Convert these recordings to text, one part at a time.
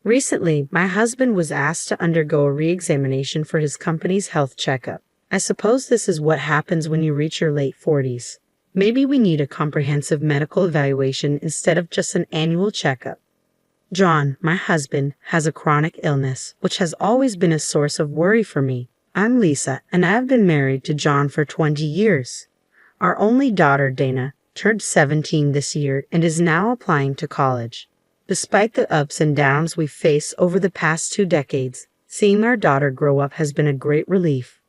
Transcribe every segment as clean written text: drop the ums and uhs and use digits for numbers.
Recently, my husband was asked to undergo a re-examination for his company's health checkup. I suppose this is what happens when you reach your late 40s. Maybe we need a comprehensive medical evaluation instead of just an annual checkup. John, my husband, has a chronic illness, which has always been a source of worry for me. I'm Lisa, and I have been married to John for 20 years. Our only daughter, Dana, turned 17 this year and is now applying to college. Despite the ups and downs we face over the past 2 decades, seeing our daughter grow up has been a great relief.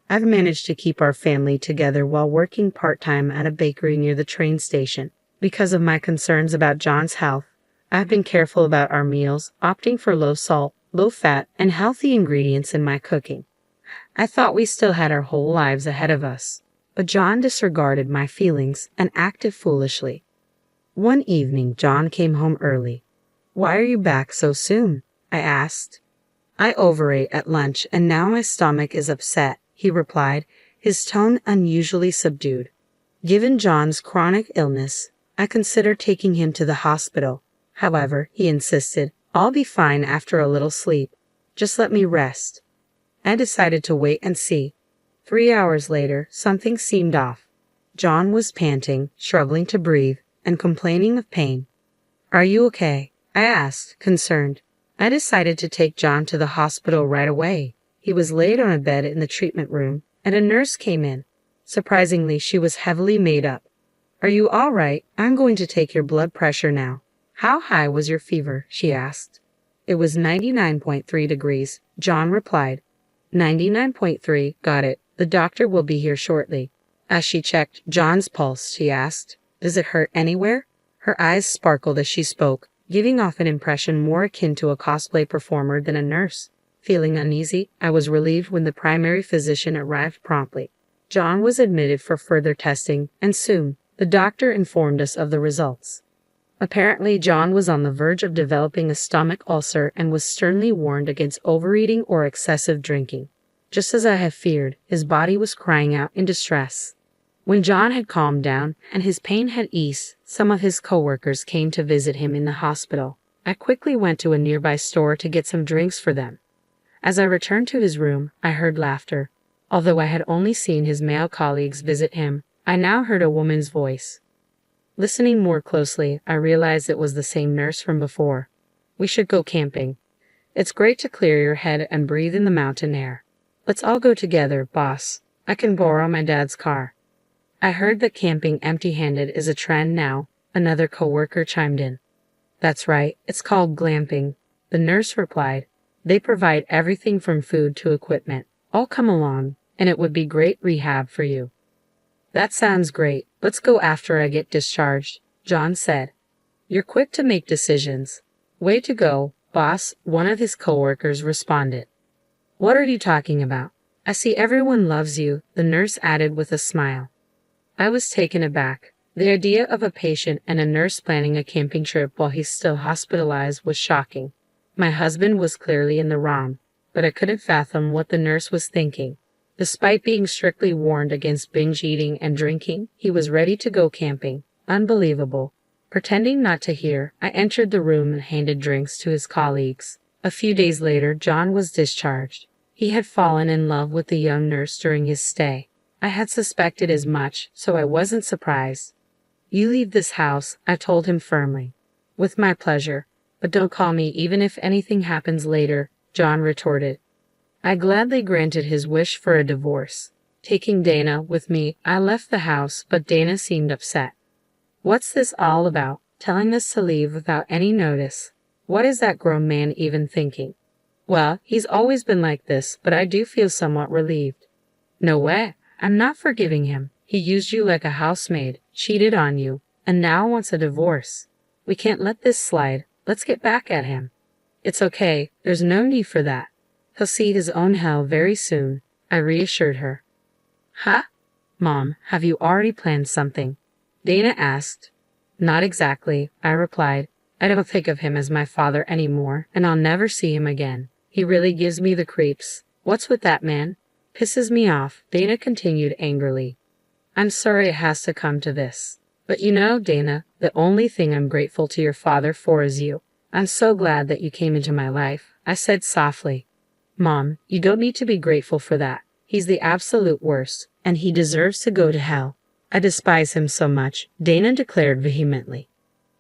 I've managed to keep our family together while working part-time at a bakery near the train station. Because of my concerns about John's health, I've been careful about our meals, opting for low salt, low fat, and healthy ingredients in my cooking. I thought we still had our whole lives ahead of us, but John disregarded my feelings and acted foolishly. One evening, John came home early. "Why are you back so soon?" I asked. "I overate at lunch and now my stomach is upset," he replied, his tone unusually subdued. Given John's chronic illness, I considered taking him to the hospital. However, he insisted, "I'll be fine after a little sleep. Just let me rest." I decided to wait and see. 3 hours later, something seemed off. John was panting, struggling to breathe, and complaining of pain. "Are you okay?" I asked, concerned. I decided to take John to the hospital right away. He was laid on a bed in the treatment room, and a nurse came in. Surprisingly, she was heavily made up. "Are you all right? I'm going to take your blood pressure now." "How high was your fever?" she asked. "It was 99.3 degrees, John replied. 99.3, got it. The doctor will be here shortly." As she checked John's pulse, she asked, "Does it hurt anywhere?" Her eyes sparkled as she spoke, giving off an impression more akin to a cosplay performer than a nurse. Feeling uneasy, I was relieved when the primary physician arrived promptly. John was admitted for further testing, and soon, the doctor informed us of the results. Apparently, John was on the verge of developing a stomach ulcer and was sternly warned against overeating or excessive drinking. Just as I had feared, his body was crying out in distress. When John had calmed down and his pain had eased, some of his coworkers came to visit him in the hospital. I quickly went to a nearby store to get some drinks for them. As I returned to his room, I heard laughter. Although I had only seen his male colleagues visit him, I now heard a woman's voice. Listening more closely, I realized it was the same nurse from before. "We should go camping. It's great to clear your head and breathe in the mountain air." "Let's all go together, boss. I can borrow my dad's car." I heard that camping empty-handed is a trend now, another coworker chimed in. "That's right, it's called glamping," the nurse replied. "They provide everything from food to equipment. I'll come along, and it would be great rehab for you." "That sounds great. Let's go after I get discharged," John said. "You're quick to make decisions." "Way to go, boss," one of his coworkers responded. "What are you talking about? I see everyone loves you," the nurse added with a smile. I was taken aback. The idea of a patient and a nurse planning a camping trip while he's still hospitalized was shocking. My husband was clearly in the wrong, but I couldn't fathom what the nurse was thinking. Despite being strictly warned against binge eating and drinking, he was ready to go camping. Unbelievable. Pretending not to hear, I entered the room and handed drinks to his colleagues. A few days later, John was discharged. He had fallen in love with the young nurse during his stay. I had suspected as much, so I wasn't surprised. "You leave this house," I told him firmly. "With my pleasure, but don't call me even if anything happens later," John retorted. I gladly granted his wish for a divorce. Taking Dana with me, I left the house, but Dana seemed upset. "What's this all about? Telling us to leave without any notice? What is that grown man even thinking?" "Well, he's always been like this, but I do feel somewhat relieved." "No way. I'm not forgiving him. He used you like a housemaid, cheated on you, and now wants a divorce. We can't let this slide. Let's get back at him." "It's okay. There's no need for that. He'll see his own hell very soon," I reassured her. "Huh? Mom, have you already planned something?" Dana asked. "Not exactly," I replied. "I don't think of him as my father anymore, and I'll never see him again. He really gives me the creeps. What's with that man? Pisses me off," Dana continued angrily. "I'm sorry it has to come to this. But you know, Dana, the only thing I'm grateful to your father for is you. I'm so glad that you came into my life, I said softly. Mom, you don't need to be grateful for that. He's the absolute worst, and he deserves to go to hell. I despise him so much, Dana declared vehemently.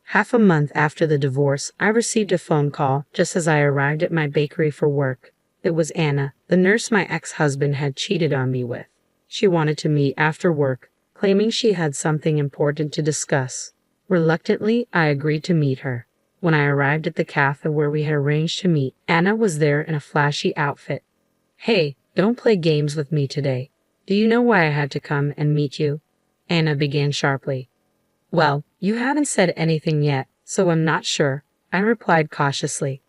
Half a month after the divorce, I received a phone call just as I arrived at my bakery for work. It was Anna, the nurse my ex-husband had cheated on me with. She wanted to meet after work, claiming she had something important to discuss. Reluctantly, I agreed to meet her. When I arrived at the cafe where we had arranged to meet, Anna was there in a flashy outfit. Hey, don't play games with me today. Do you know why I had to come and meet you? Anna began sharply. Well, you haven't said anything yet, so I'm not sure, I replied cautiously.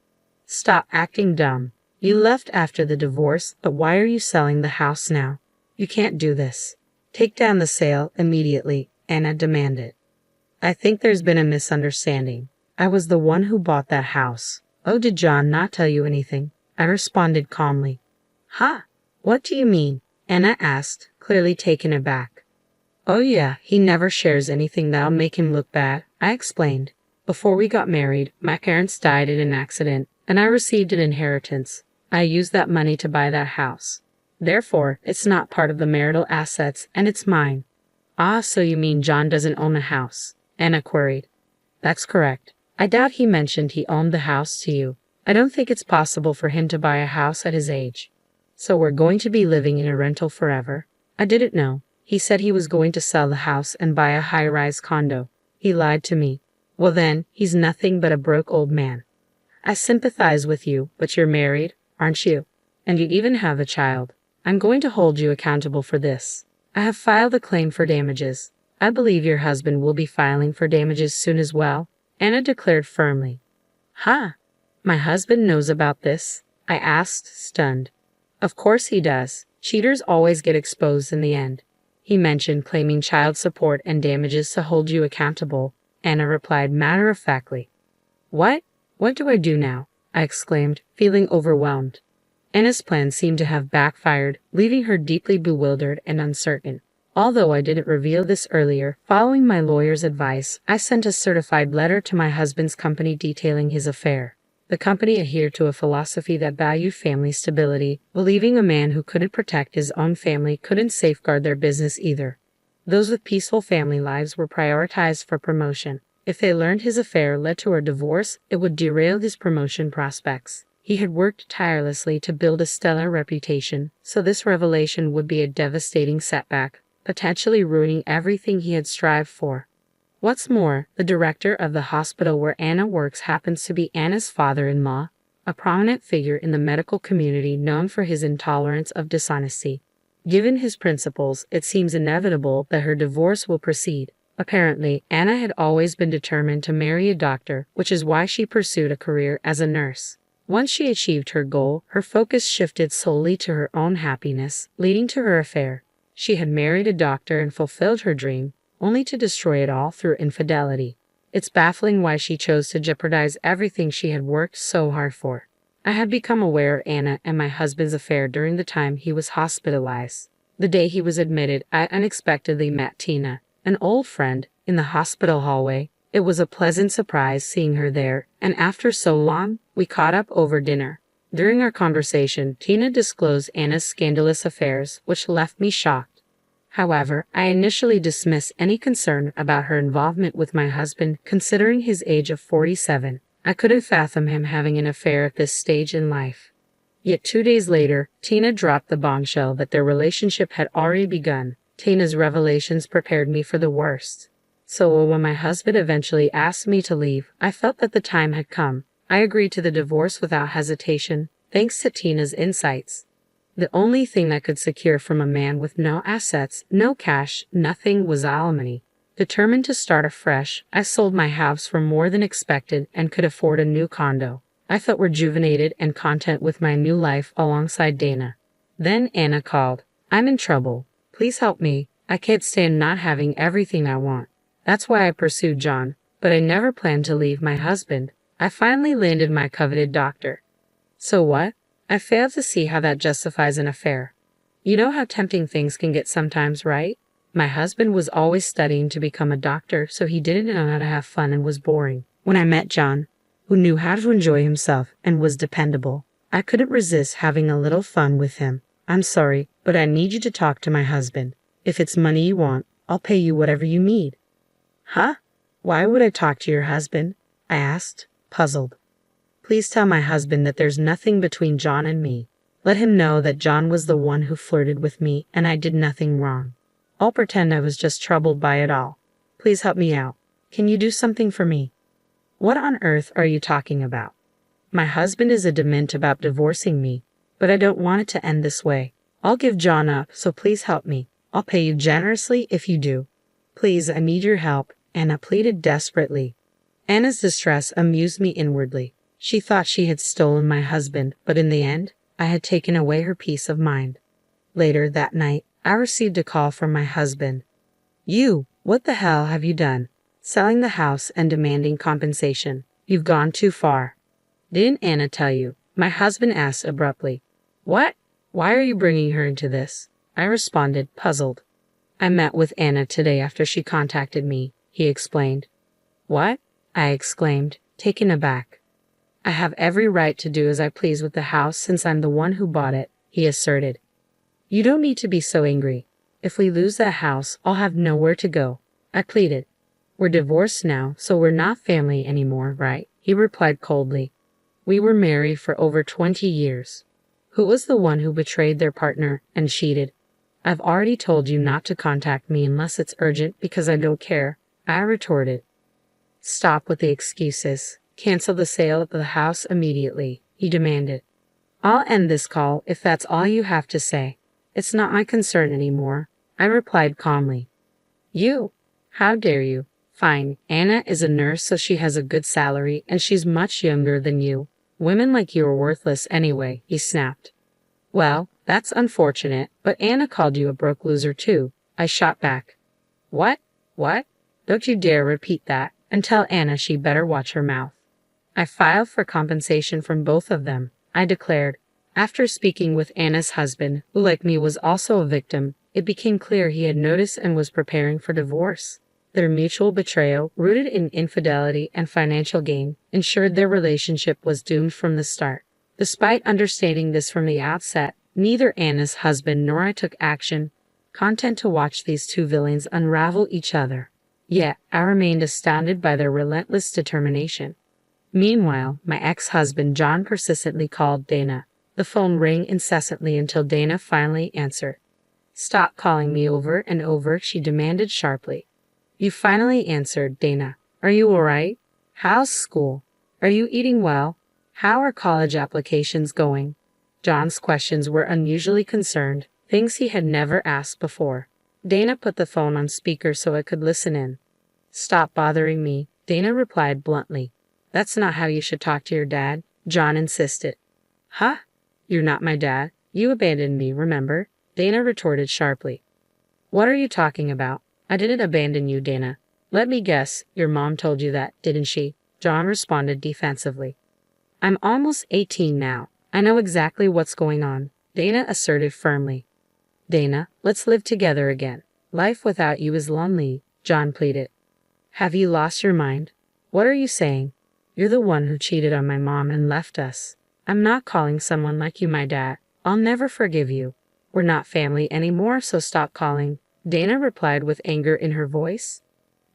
Stop acting dumb. You left after the divorce, but why are you selling the house now? You can't do this. Take down the sale immediately, Anna demanded. I think there's been a misunderstanding. I was the one who bought that house. Oh, did John not tell you anything? I responded calmly. Huh? What do you mean? Anna asked, clearly taken aback. Oh yeah, he never shares anything that'll make him look bad, I explained. Before we got married, my parents died in an accident, and I received an inheritance. I used that money to buy that house. Therefore, it's not part of the marital assets, and it's mine. Ah, so you mean John doesn't own a house? Anna queried. That's correct. I doubt he mentioned he owned the house to you. I don't think it's possible for him to buy a house at his age. So we're going to be living in a rental forever? I didn't know. He said he was going to sell the house and buy a high-rise condo. He lied to me. Well then, he's nothing but a broke old man. I sympathize with you, but you're married, aren't you? And you even have a child. I'm going to hold you accountable for this. I have filed a claim for damages. I believe your husband will be filing for damages soon as well, Anna declared firmly. Huh? My husband knows about this? I asked, stunned. Of course he does. Cheaters always get exposed in the end. He mentioned claiming child support and damages to hold you accountable, Anna replied matter-of-factly. What? What do I do now? I exclaimed, feeling overwhelmed. Anna's plan seemed to have backfired, leaving her deeply bewildered and uncertain. Although I didn't reveal this earlier, following my lawyer's advice, I sent a certified letter to my husband's company detailing his affair. The company adhered to a philosophy that valued family stability, believing a man who couldn't protect his own family couldn't safeguard their business either. Those with peaceful family lives were prioritized for promotion. If they learned his affair led to a divorce, it would derail his promotion prospects. He had worked tirelessly to build a stellar reputation, so this revelation would be a devastating setback, potentially ruining everything he had strived for. What's more, the director of the hospital where Anna works happens to be Anna's father-in-law, a prominent figure in the medical community known for his intolerance of dishonesty. Given his principles, it seems inevitable that her divorce will proceed. Apparently, Anna had always been determined to marry a doctor, which is why she pursued a career as a nurse. Once she achieved her goal, her focus shifted solely to her own happiness, leading to her affair. She had married a doctor and fulfilled her dream, only to destroy it all through infidelity. It's baffling why she chose to jeopardize everything she had worked so hard for. I had become aware of Anna and my husband's affair during the time he was hospitalized. The day he was admitted, I unexpectedly met Tina, an old friend, in the hospital hallway. It was a pleasant surprise seeing her there, and after so long, we caught up over dinner. During our conversation, Tina disclosed Anna's scandalous affairs, which left me shocked. However, I initially dismissed any concern about her involvement with my husband, considering his age of 47. I couldn't fathom him having an affair at this stage in life. Yet 2 days later, Tina dropped the bombshell that their relationship had already begun. Tina's revelations prepared me for the worst. So when my husband eventually asked me to leave, I felt that the time had come. I agreed to the divorce without hesitation, thanks to Tina's insights. The only thing that could secure from a man with no assets, no cash, nothing was alimony. Determined to start afresh, I sold my house for more than expected and could afford a new condo. I felt rejuvenated and content with my new life alongside Dana. Then Anna called. I'm in trouble. Please help me. I can't stand not having everything I want. That's why I pursued John, but I never planned to leave my husband. I finally landed my coveted doctor. So what? I fail to see how that justifies an affair. You know how tempting things can get sometimes, right? My husband was always studying to become a doctor, so he didn't know how to have fun and was boring. When I met John, who knew how to enjoy himself and was dependable. I couldn't resist having a little fun with him. I'm sorry, but I need you to talk to my husband. If it's money you want, I'll pay you whatever you need. Huh? Why would I talk to your husband? I asked, puzzled. Please tell my husband that there's nothing between John and me. Let him know that John was the one who flirted with me and I did nothing wrong. I'll pretend I was just troubled by it all. Please help me out. Can you do something for me? What on earth are you talking about? My husband is adamant about divorcing me, but I don't want it to end this way. I'll give John up, so please help me. I'll pay you generously if you do. Please, I need your help, Anna pleaded desperately. Anna's distress amused me inwardly. She thought she had stolen my husband, but in the end, I had taken away her peace of mind. Later that night, I received a call from my husband. You, what the hell have you done? Selling the house and demanding compensation. You've gone too far. Didn't Anna tell you? My husband asked abruptly. What? Why are you bringing her into this? I responded, puzzled. I met with Anna today after she contacted me, he explained. What? I exclaimed, taken aback. I have every right to do as I please with the house since I'm the one who bought it, he asserted. You don't need to be so angry. If we lose that house, I'll have nowhere to go, I pleaded. We're divorced now, so we're not family anymore, right? He replied coldly. We were married for over 20 years. Who was the one who betrayed their partner and cheated? I've already told you not to contact me unless it's urgent because I don't care, I retorted. Stop with the excuses. Cancel the sale of the house immediately, he demanded. I'll end this call if that's all you have to say. It's not my concern anymore, I replied calmly. You? How dare you? Fine, Anna is a nurse so she has a good salary and she's much younger than you. Women like you are worthless anyway, he snapped. Well, that's unfortunate, but Anna called you a broke loser too, I shot back. What? What? Don't you dare repeat that, and tell Anna she better watch her mouth. I filed for compensation from both of them, I declared. After speaking with Anna's husband, who like me was also a victim, it became clear he had noticed and was preparing for divorce. Their mutual betrayal, rooted in infidelity and financial gain, ensured their relationship was doomed from the start. Despite understanding this from the outset, neither Anna's husband nor I took action, content to watch these two villains unravel each other. Yet, I remained astounded by their relentless determination. Meanwhile, my ex-husband John persistently called Dana. The phone rang incessantly until Dana finally answered. Stop calling me over and over, she demanded sharply. You finally answered, Dana. Are you all right? How's school? Are you eating well? How are college applications going? John's questions were unusually concerned, things he had never asked before. Dana put the phone on speaker so I could listen in. Stop bothering me, Dana replied bluntly. That's not how you should talk to your dad, John insisted. Huh? You're not my dad. You abandoned me, remember? Dana retorted sharply. What are you talking about? I didn't abandon you, Dana. Let me guess, your mom told you that, didn't she? John responded defensively. I'm almost 18 now. I know exactly what's going on, Dana asserted firmly. Dana, let's live together again. Life without you is lonely, John pleaded. Have you lost your mind? What are you saying? You're the one who cheated on my mom and left us. I'm not calling someone like you my dad. I'll never forgive you. We're not family anymore, so stop calling, Dana replied with anger in her voice.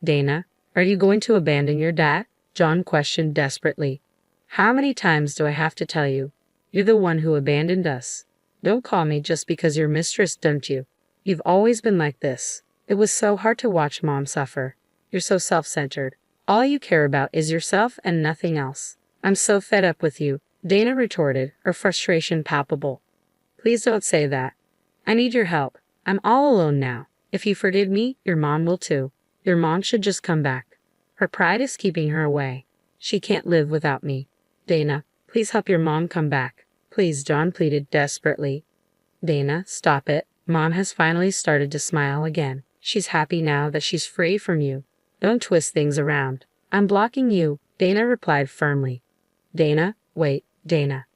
Dana, are you going to abandon your dad? John questioned desperately. How many times do I have to tell you? You're the one who abandoned us. Don't call me just because you're mistress, don't you? You've always been like this. It was so hard to watch Mom suffer. You're so self-centered. All you care about is yourself and nothing else. I'm so fed up with you, Dana retorted, her frustration palpable. Please don't say that. I need your help. I'm all alone now. If you forgive me, your mom will too. Your mom should just come back. Her pride is keeping her away. She can't live without me. Dana, please help your mom come back. Please, John pleaded desperately. Dana, stop it. Mom has finally started to smile again. She's happy now that she's free from you. Don't twist things around. I'm blocking you, Dana replied firmly. Dana, wait, Dana.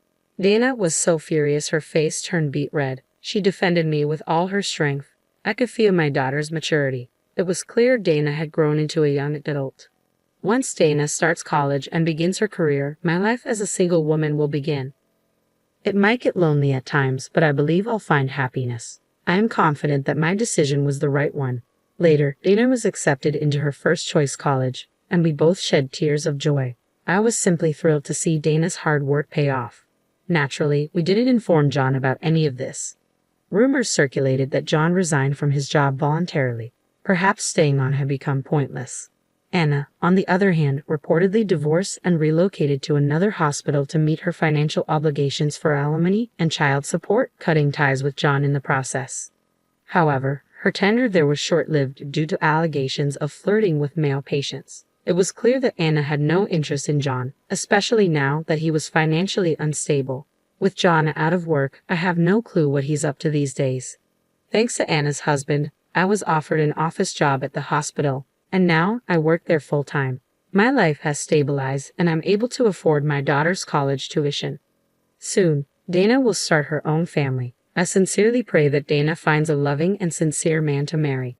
Dana was so furious her face turned beet red. She defended me with all her strength. I could feel my daughter's maturity. It was clear Dana had grown into a young adult. Once Dana starts college and begins her career, my life as a single woman will begin. It might get lonely at times, but I believe I'll find happiness. I am confident that my decision was the right one. Later, Dana was accepted into her first choice college, and we both shed tears of joy. I was simply thrilled to see Dana's hard work pay off. Naturally, we didn't inform John about any of this. Rumors circulated that John resigned from his job voluntarily. Perhaps staying on had become pointless. Anna, on the other hand, reportedly divorced and relocated to another hospital to meet her financial obligations for alimony and child support, cutting ties with John in the process. However, her tenure there was short-lived due to allegations of flirting with male patients. It was clear that Anna had no interest in John, especially now that he was financially unstable. With John out of work, I have no clue what he's up to these days. Thanks to Anna's husband, I was offered an office job at the hospital, and now I work there full-time. My life has stabilized, and I'm able to afford my daughter's college tuition. Soon, Dana will start her own family. I sincerely pray that Dana finds a loving and sincere man to marry.